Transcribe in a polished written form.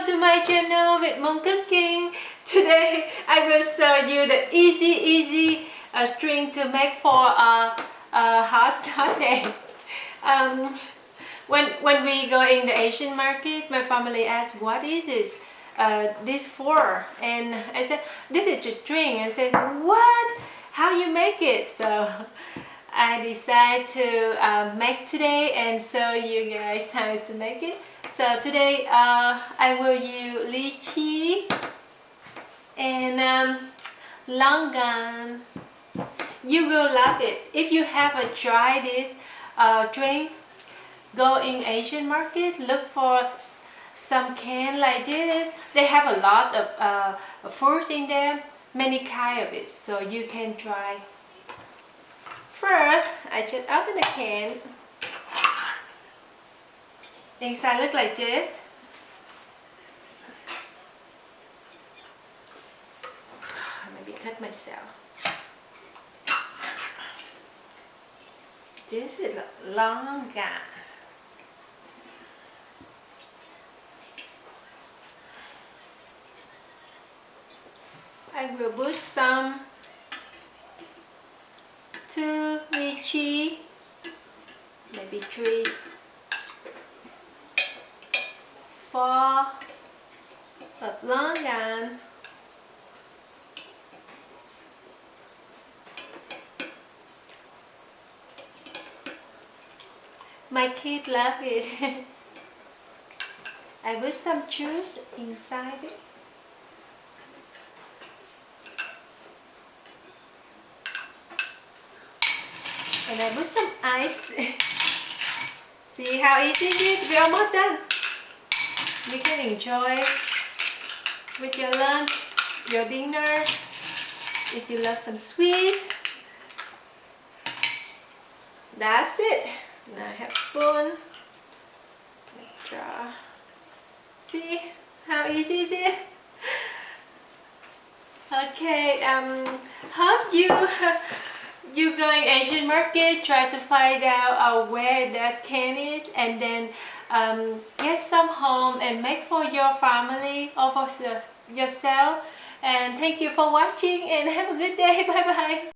to my channel with Mom Cooking. Today I will show you the easy drink to make for a hot day. When we go in the Asian market, my family asks, what is this for? And I said, this is a drink. I said, what? How you make it? So I decided to make today and show you guys how to make it. So today I will use lychee and longan. You will love it. If you haven't tried this drink, go in Asian market, look for some can like this. They have a lot of fruit in them, many kind of it, so you can try. First, I just open the can. Inside look like this. Maybe cut myself. This is Longan. I will put some 2 lychee, maybe 3, 4 of longan, my kids love it. I put some juice inside it. And I put some ice. See how easy it is? We're almost done. You can enjoy with your lunch, your dinner, if you love some sweet. That's it. Now I have a spoon. Draw. See how easy is it? Okay, hope you going Asian market, try to find out where that can is, and then get some home and make for your family or for yourself. And thank you for watching and have a good day. Bye bye.